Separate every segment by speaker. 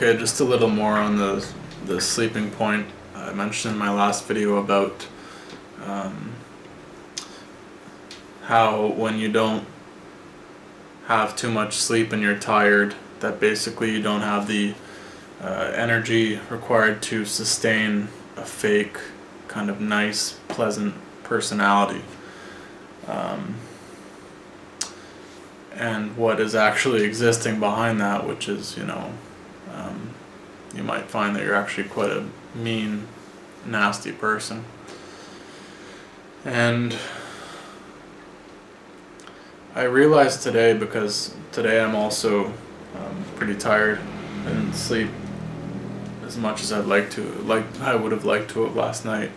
Speaker 1: Okay, just a little more on the sleeping point. I mentioned in my last video about how when you don't have too much sleep and you're tired, that basically you don't have the energy required to sustain a fake, kind of nice, pleasant personality. And what is actually existing behind that, which is, you might find that you're actually quite a mean, nasty person. And I realized today, because today I'm also pretty tired. I didn't sleep as much as I would have liked to have last night.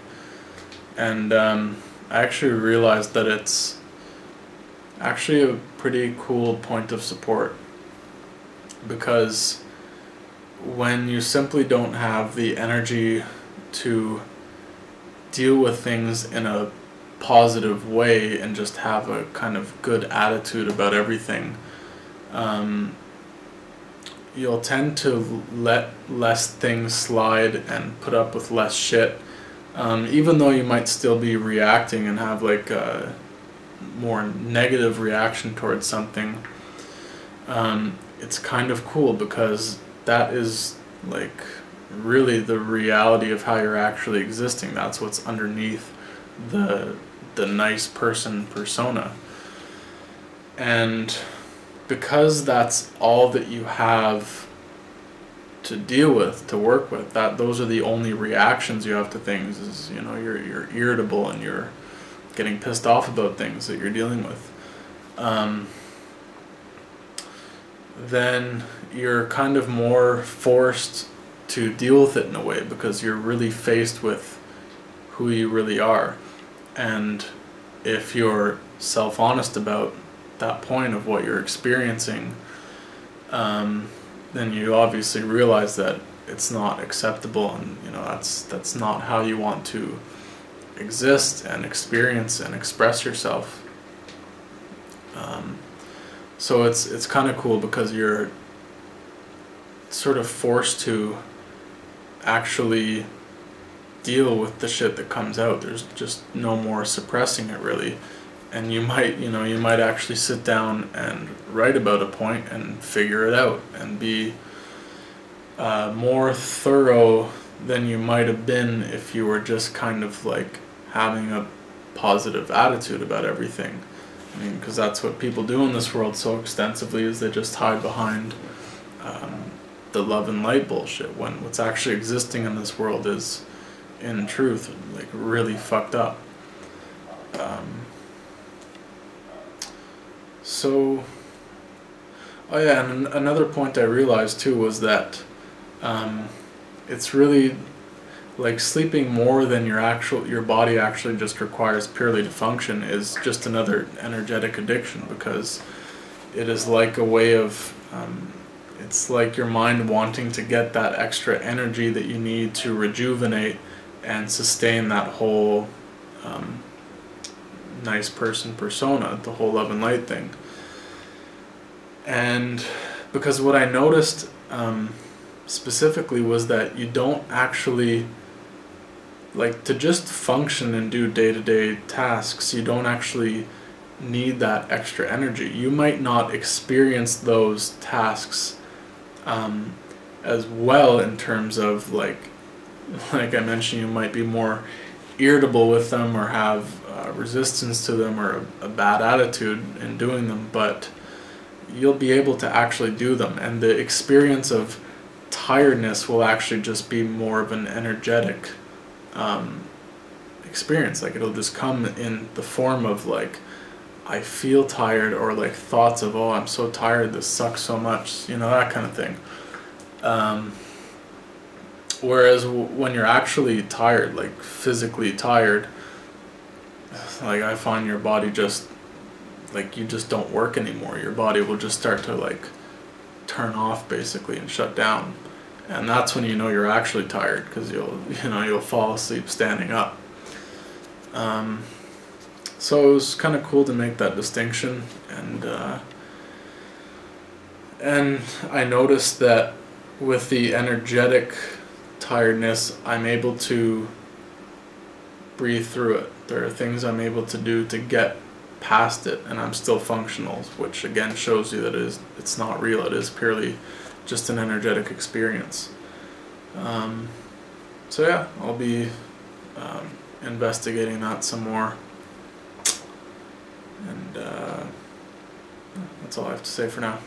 Speaker 1: And I actually realized that it's actually a pretty cool point of support, because when you simply don't have the energy to deal with things in a positive way and just have a kind of good attitude about everything, you'll tend to let less things slide and put up with less shit, even though you might still be reacting and have like a more negative reaction towards something. It's kind of cool, because that is like really the reality of how you're actually existing. That's what's underneath the nice person persona. And because that's all that you have to deal with, to work with, that those are the only reactions you have to things, is you're irritable and you're getting pissed off about things that you're dealing with, then you're kind of more forced to deal with it in a way, because you're really faced with who you really are. And if you're self-honest about that point of what you're experiencing, then you obviously realize that it's not acceptable, and that's not how you want to exist and experience and express yourself. So it's kind of cool, because you're sort of forced to actually deal with the shit that comes out. There's just no more suppressing it, really. And you might actually sit down and write about a point and figure it out and be more thorough than you might have been if you were just kind of like having a positive attitude about everything. I mean, because that's what people do in this world so extensively, is they just hide behind the love and light bullshit, when what's actually existing in this world is, in truth, like really fucked up. Oh yeah, and another point I realized too was that it's really like sleeping more than your body actually just requires purely to function is just another energetic addiction, because it is like a way of it's like your mind wanting to get that extra energy that you need to rejuvenate and sustain that whole nice person persona, the whole love and light thing. And because what I noticed specifically was that you don't actually, like, to just function and do day-to-day tasks, you don't actually need that extra energy. You might not experience those tasks as well, in terms of like I mentioned, you might be more irritable with them or have resistance to them or a bad attitude in doing them, but you'll be able to actually do them, and the experience of tiredness will actually just be more of an energetic experience. Like, it'll just come in the form of like, I feel tired, or like thoughts of, oh, I'm so tired, this sucks so much, that kind of thing. Whereas when you're actually tired, like physically tired, like I find your body just, like, you just don't work anymore. Your body will just start to like turn off basically and shut down. And that's when you're actually tired, because you'll fall asleep standing up. So it was kind of cool to make that distinction, and I noticed that with the energetic tiredness, I'm able to breathe through it. There are things I'm able to do to get past it, and I'm still functional, which again shows you that it's not real. It is purely just an energetic experience. So yeah, I'll be investigating that some more, and that's all I have to say for now.